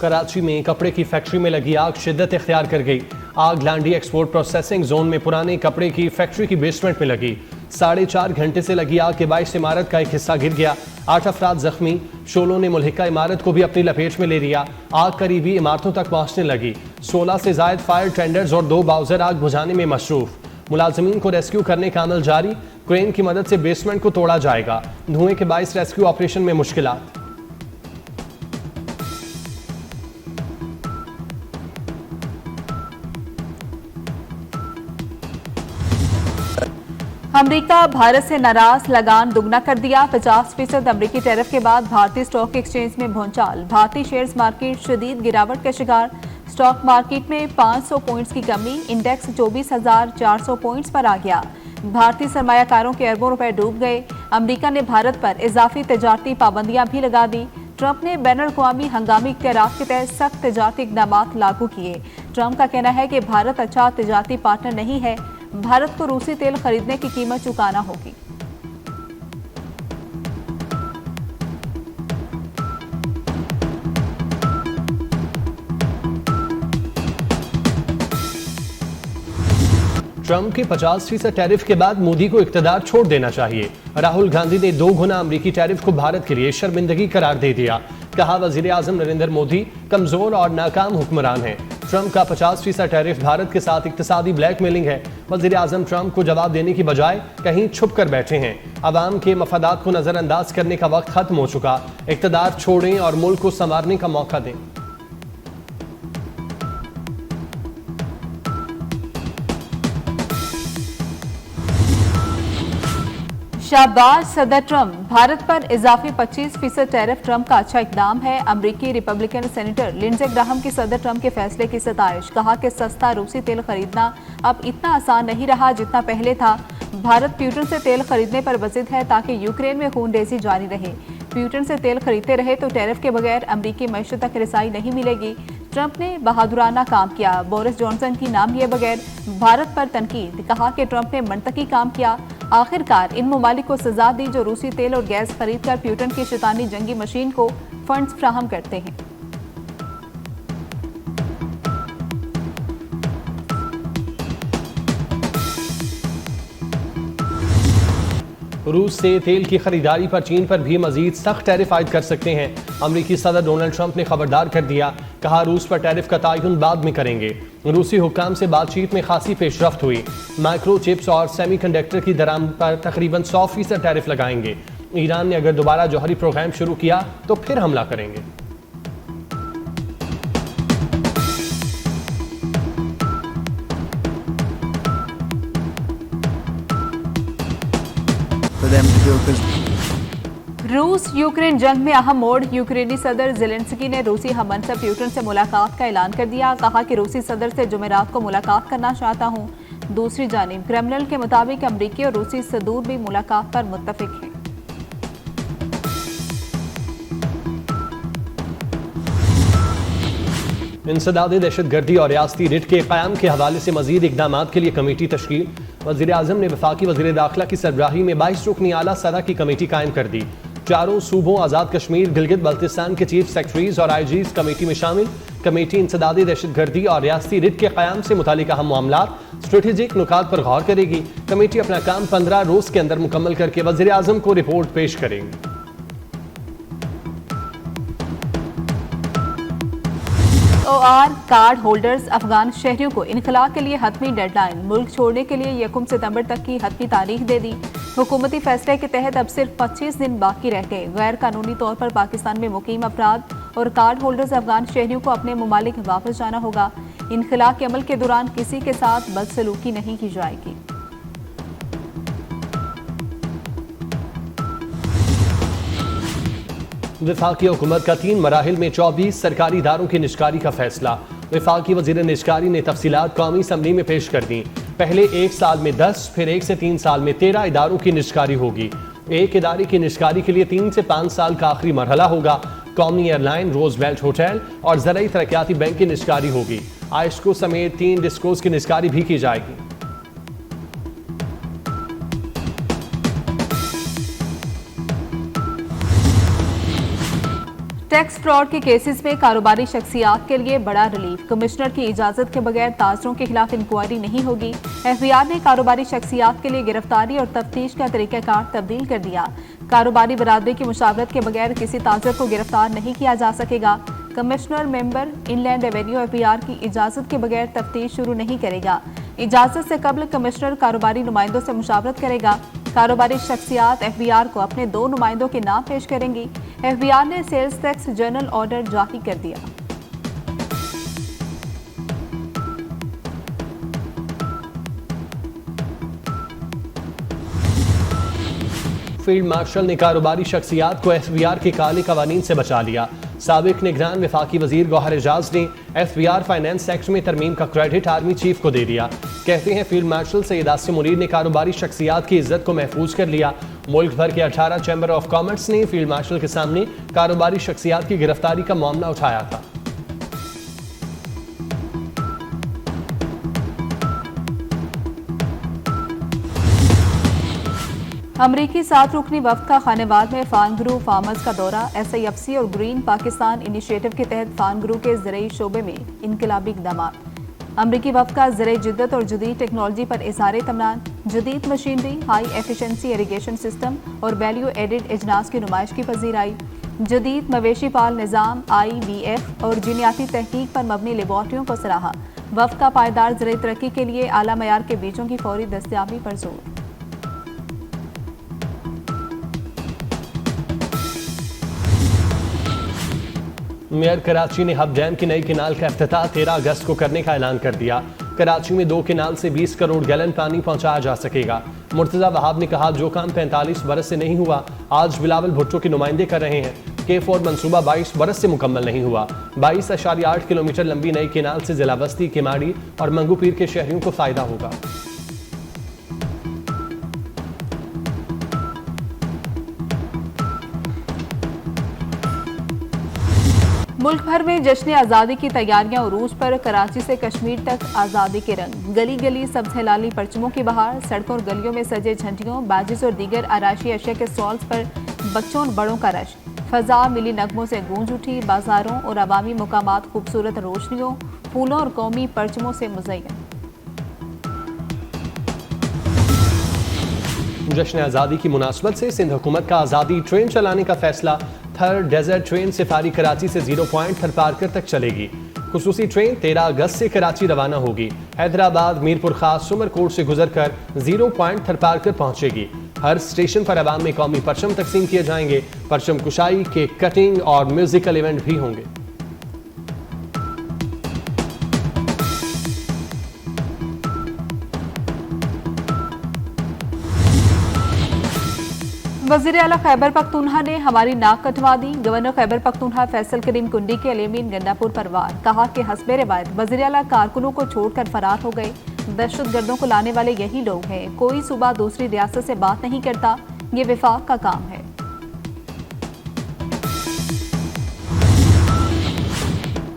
कराची में कपड़े की फैक्ट्री में लगी आग शिद्दत इख्तियार कर गई। आग लांडी एक्सपोर्ट प्रोसेसिंग जोन में पुराने कपड़े की फैक्ट्री की बेसमेंट में लगी। 4.5 घंटे से लगी आग के बाइस इमारत का एक हिस्सा गिर गया। 8 अफराद जख्मी। शोलों ने मुल्हिका इमारत को भी अपनी लपेट में ले लिया। आग करीबी इमारतों तक पहुंचने लगी। 16 से जायद फायर टेंडर्स और 2 बाउजर आग बुझाने में मसरूफ। मुलाजिमीन को रेस्क्यू करने का अमल जारी। क्रेन की मदद से बेसमेंट को तोड़ा जाएगा। धुएं के बाइस रेस्क्यू ऑपरेशन में मुश्किलात। अमेरिका भारत से नाराज, लगान दुगना कर दिया। 50% अमेरिकी टैरिफ के बाद भारतीय स्टॉक एक्सचेंज में भूचाल। भारतीय शेयर्स मार्केट शदीद गिरावट का शिकार। स्टॉक मार्केट में 500 पॉइंट्स की कमी। इंडेक्स 24,400 पॉइंट्स पर आ गया। भारतीय सरमायाकारों के अरबों रुपए डूब गए। अमेरिका ने भारत पर इजाफी तजारती पाबंदियां भी लगा दी। ट्रंप ने बैन अवी हंगामी इख्तियारात के तहत सख्त तजारती इकदाम लागू किए। ट्रंप का कहना है कि भारत अच्छा तजारती पार्टनर नहीं है। भारत को रूसी तेल खरीदने की कीमत चुकाना होगी। ट्रंप के 50% टैरिफ के बाद मोदी को इख्तियार छोड़ देना चाहिए। राहुल गांधी ने 2 गुना अमरीकी टैरिफ को भारत के लिए शर्मिंदगी करार दे दिया। कहा, वजीर आजम नरेंद्र मोदी कमजोर और नाकाम हुक्मरान हैं। ट्रंप का 50% टैरिफ भारत के साथ इक्तिसादी ब्लैकमेलिंग है। वजीर आजम ट्रंप को जवाब देने की बजाय कहीं छुप कर बैठे हैं। अवाम के मफादात को नजरअंदाज करने का वक्त खत्म हो चुका। इख्तियार छोड़ें और मुल्क को संवारने का मौका दें। शाबाश सदर ट्रंप, भारत पर इजाफी 25% टैरिफ ट्रंप का अच्छा इकदाम है। अमरीकी रिपब्लिकन सेनेटर लिंडसे ग्राहम की सदर ट्रंप के फैसले की सताइश। कहा कि सस्ता रूसी तेल खरीदना अब इतना आसान नहीं रहा जितना पहले था। भारत प्यूटन से तेल खरीदने पर वजिद है ताकि यूक्रेन में खूनरेजी जारी रहे। प्यूटन से तेल खरीदते रहे तो टैरिफ के बगैर अमरीकी मईशत तक रसाई नहीं मिलेगी। ट्रंप ने बहादुराना काम किया। बोरिस जॉनसन की नाम लिए बगैर भारत पर तनकीद। कहा कि ट्रंप ने मंतकी काम किया। आखिरकार इन ममालिक को सजा दी जो रूसी तेल और गैस खरीद कर प्यूटन की शैतानी जंगी मशीन को फंड्स फ्राहम करते हैं। रूस से तेल की खरीदारी पर चीन पर भी मजीद सख्त टैरिफ आयद कर सकते हैं। अमरीकी सदर डोनाल्ड ट्रंप ने खबरदार कर दिया। कहा, रूस पर टैरिफ का तयन बाद में करेंगे। रूसी हुक्काम से बातचीत में खासी पेशरफ्त हुई। माइक्रो चिप्स और सेमीकंडक्टर की दरामद पर तकरीबन 100% टैरिफ लगाएंगे। ईरान ने अगर दोबारा जौहरी प्रोग्राम शुरू किया तो फिर हमला करेंगे। रूस यूक्रेन जंग में अहम मोड़। यूक्रेनी सदर ज़ेलेंस्की ने रूसी हममनसब प्यूटन से मुलाकात का ऐलान कर दिया। कहा कि रूसी सदर से जुमेरात को मुलाकात करना चाहता हूं। दूसरी जानिब क्रेमलिन के मुताबिक अमरीकी और रूसी सदूर भी मुलाकात पर मुत्तफिक हैं। इंसदाद दहशतगर्दी और रियासती रिट के क़याम के हवाले से मजीद इकदाम के लिए कमेटी तश्कील। वज़ीर आज़म ने वफाकी वज़ीर दाखिला की सरबराही में 22 रुकनी आला सतह की कमेटी कायम कर दी। चारों सूबों आज़ाद कश्मीर, गिलगित बल्तिस्तान के चीफ सेक्रेटरीज और आईजीज कमेटी में शामिल। कमेटी इंसदादी दहशतगर्दी और रियासती रिट के क़याम से मुतालिक अहम मामलात, स्ट्रेटेजिक नुकात पर गौर करेगी। कमेटी अपना काम 15 रोज़ के अंदर मुकम्मल करके वज़ीर आज़म को रिपोर्ट पेश करेगी। OR कार्ड होल्डर्स अफगान शहरियों को इनखला के लिए हतमी डेडलाइन। मुल्क छोड़ने के लिए 1 सितंबर तक की हतमी तारीख दे दी। हुकूमती फैसले के तहत अब सिर्फ 25 दिन बाकी रह गए। गैर कानूनी तौर पर पाकिस्तान में मुकीम अफराद और कार्ड होल्डर्स अफगान शहरियों को अपने ममालिक वापस जाना होगा। इनखला के अमल के दौरान किसी के साथ बदसलूकी नहीं की जाएगी। वफाकी हुकूमत का 3 मराहिल में 24 सरकारी इदारों की निष्कारी का फैसला। वफाकी वजीर निष्कारी ने तफसीलात कौमी असम्बली में पेश कर दी। पहले 1 साल में 10, फिर 1 से 3 साल में 13 इदारों की निष्कारी होगी। एक इदारे की निष्कारी के लिए 3 से 5 साल का आखिरी मरहला होगा। कौमी एयरलाइन, रोजवेल्ट होटल और ज़राई तरक्याती बैंक की निष्कारी होगी। आयशको समेत 3 डिस्कोस की निष्कारी भी की जाएगी। टैक्स फ्रॉड के केसेस में कारोबारी शख्सियात के लिए बड़ा रिलीफ। कमिश्नर की इजाजत के बगैर ताजरों के खिलाफ इंक्वायरी नहीं होगी। एफबीआर ने कारोबारी शख्सियात के लिए गिरफ्तारी और तफ्तीश का तरीकाकार तब्दील कर दिया। कारोबारी बरादरी की मुशावरत के बगैर किसी ताजर को गिरफ्तार नहीं किया जा सकेगा। Commissioner member inland revenue FBR की इजाजत के बगैर तफ्तीश शुरू नहीं करेगा। इजाजत से कबल कमिश्नर कारोबारी नुमाइंदों से मुशावरत करेगा। कारोबारी शख्सियात एफबीआर को अपने 2 नुमाइंदों के नाम पेश करेंगी। एफबीआर ने सेल्स टैक्स जनरल ऑर्डर जारी कर दिया। फील्ड मार्शल ने कारोबारी शख्सियात को एफबीआर के काले कवानीन से बचा लिया। साबिक निगरान वफाकी वजीर गौहर एजाज ने एफबीआर फाइनेंस एक्ट में तरमीम का क्रेडिट आर्मी चीफ को दे दिया। कहते हैं फील्ड मार्शल सैयद आसिम मुनीर ने कारोबारी शख्सियात की इज्जत को महफूज कर लिया। मुल्क भर के 18 चैम्बर ऑफ कॉमर्स ने फील्ड मार्शल के सामने कारोबारी शख्सियात की गिरफ्तारी का मामला उठाया था। अमरीकी 7 रुकनी वफ्द का खानेवाद में फार्मग्रू फार्मर्स का दौरा। SIFC और ग्रीन पाकिस्तान इनिशिएटिव के तहत फार्मग्रू के ज़रई शोबे में इनकलाबी इक़दामात। अमरीकी वफ्द का ज़रई जिद्दत और जदीद टेक्नोलॉजी पर इज़हार इत्मीनान। जदीद machinery, high efficiency irrigation system और वैल्यू एडिड एजनास की नुमाइश की पजीराई। जदीद मवेशी पाल निज़ाम, IVF और जीनियाती तहकीक पर मबनी लेबॉर्ट्रियों को सराहा। वफ्द का पायदार ज़रई तरक्की के लिए आला मयार के बीजों की फौरी दस्तियाबी पर जोर। मेयर कराची ने हब डैम की नई किनाल का इफ्तिताह 13 अगस्त को करने का ऐलान कर दिया। कराची में 2 किनाल से 20 करोड़ गैलन पानी पहुंचाया जा सकेगा। मुर्तजा वहाब ने कहा, जो काम 45 बरस से नहीं हुआ आज बिलावल भुट्टो के नुमाइंदे कर रहे हैं। K4 मंसूबा 22 बरस से मुकम्मल नहीं हुआ। 22.8 किलोमीटर लंबी नई किनाल से जिला बस्ती, किमाड़ी और मंगूपीर के शहरियों को फायदा होगा। मुल्क भर में जश्न आज़ादी की तैयारियां उरूज पर। कराची से कश्मीर तक आज़ादी के रंग। गली गली सब्ज़ हिलाली परचमों की बहार। सड़कों और गलियों में सजे झंडियों, बैजेस और दीगर आराशी अशिया के स्टॉल्स पर बच्चों और बड़ों का रश। फजा मिली नगमों से गूंज उठी। बाजारों और अवामी मुकामात खूबसूरत रोशनियों, फूलों और कौमी परचमों से मुज़य्यन। जश्न आज़ादी की मुनासबत से सिंध हुकूमत का आज़ादी ट्रेन चलाने का फैसला। थर डेजर्ट ट्रेन सिफारी कराची से 0 पॉइंट थर पार्कर तक चलेगी। खुसूसी ट्रेन 13 अगस्त से कराची रवाना होगी। हैदराबाद, मीरपुर खास, सुमरकोट से गुजरकर 0 पॉइंट थर पार्कर पहुंचेगी। हर स्टेशन पर अवाम में कौमी परचम तकसीम किए जाएंगे। परचम कुशाई, केक कटिंग और म्यूजिकल इवेंट भी होंगे। वज़ीर आला खैबर पख्तूनख्वा ने हमारी नाक कटवा दी। गवर्नर खैबर पख्तूनख्वा फैसल करीम कुंडी के अलीमीन गंडापुर पर वार। कहा कि हस्बे रिवायत वज़ीर आला कारकुनों को छोड़कर फरार हो गए। दहशतगर्दों को लाने वाले यही लोग हैं। कोई सूबा दूसरी रियासत से बात नहीं करता, ये विफाक का काम है।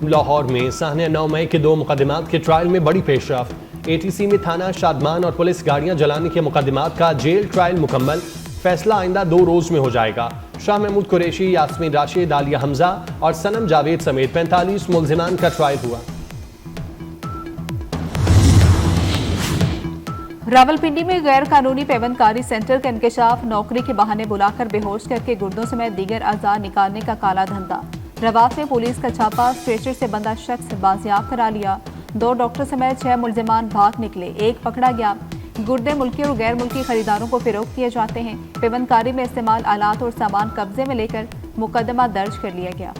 लाहौर में साहनिया 9 मई के 2 मुकदमात के ट्रायल में बड़ी पेशरफ। ATC में थाना शादमान और पुलिस गाड़ियां जलाने के मुकदमात का जेल ट्रायल मुकम्मल। फैसला आइंदा 2 रोज में हो जाएगा। शाह महमूद कुरैशी, यास्मीन राशिद, आलिया हमजा और सनम जावेद समेत 45 मुल्जिमान का ट्रायल हुआ। रावलपिंडी में गैर कानूनी पेवंदकारी सेंटर का इंकशाफ। नौकरी के बहाने बुलाकर बेहोश करके गुर्दों समेत दीगर अज़ा निकालने का काला धंधा। रवात में पुलिस का छापा। स्ट्रेचर से बंधा शख्स बाजियाब करा लिया। 2 डॉक्टर समेत 6 मुल्जिमान भाग निकले, 1 पकड़ा गया। गुर्दे मुल्की और गैर मुल्की खरीदारों को फिरोख्त किए जाते हैं। पेवंदकारी में इस्तेमाल आलात और सामान कब्जे में लेकर मुकदमा दर्ज कर लिया गया।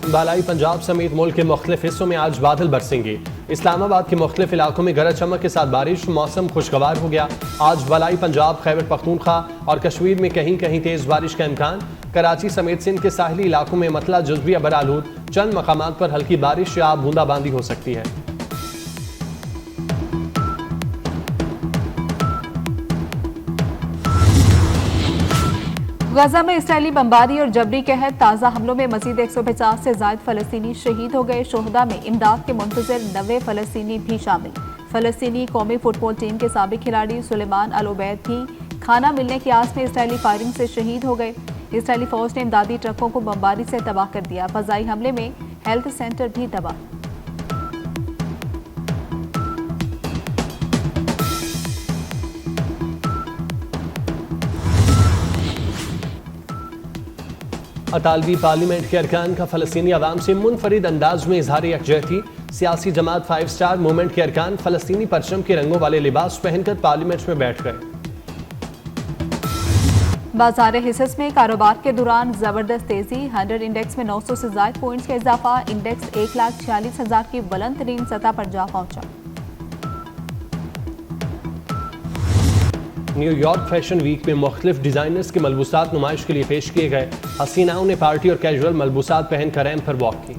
बालाई पंजाब समेत मुल्क के मुख्तलिफ हिस्सों में आज बादल बरसेंगे। इस्लामाबाद के मुख्तलिफ इलाकों में गरज चमक के साथ बारिश। मौसम खुशगवार हो गया। आज बालाई पंजाब, खैबर पख्तूनख्वा और कश्मीर में कहीं कहीं तेज बारिश का इम्कान। कराची समेत सिंध के साहली इलाकों में मतला जुज़वी अबरालूद। चंद मकामात पर हल्की बारिश या बूंदाबांदी हो सकती है। गजा में इसराइली बमबारी और जबरी कहर। ताज़ा हमलों में मजीद 150 से ज्यादा फलस्तीनी शहीद हो गए। शोहदा में इमदाद के मुंतज़िर 90 फलस्तीनी भी शामिल। फलस्तीनी कौमी फुटबॉल टीम के साबिक खिलाड़ी सुलेमान अल उबैद भी खाना मिलने की आस में इसराइली फायरिंग से शहीद हो गए। इसराइली फौज ने इमदादी ट्रकों को बमबारी से तबाह कर दिया। फजाई हमले में हेल्थ सेंटर भी तबाह। अतालवी पार्लियामेंट के अरकान का फ़लस्तीनी अवाम से मुनफरिद अंदाज में इजहार यकजहती। सियासी जमात 5 स्टार मूवमेंट के अरकान फ़लस्तीनी परचम के रंगों वाले लिबास पहनकर पार्लियामेंट में बैठ गए। बाजार हिस्स में कारोबार के दौरान जबरदस्त तेजी। 100 इंडेक्स में 900 से ज्यादा पॉइंट्स का इजाफा। इंडेक्स 1,46,000 की बुलंद तरीन सतह पर जा पहुंचा। न्यूयॉर्क फैशन वीक में मुख्तलिफ डिजाइनर्स के मलबूसात नुमाइश के लिए पेश किए गए। हसीनाओं ने पार्टी और कैजुअल मलबूसात पहनकर रैंप पर वॉक की।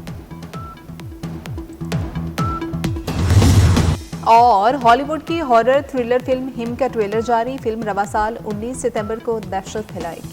और हॉलीवुड की हॉरर थ्रिलर फिल्म हिम का ट्रेलर जारी। फिल्म रवा साल 19 सितंबर को दहशत फैलाएगी।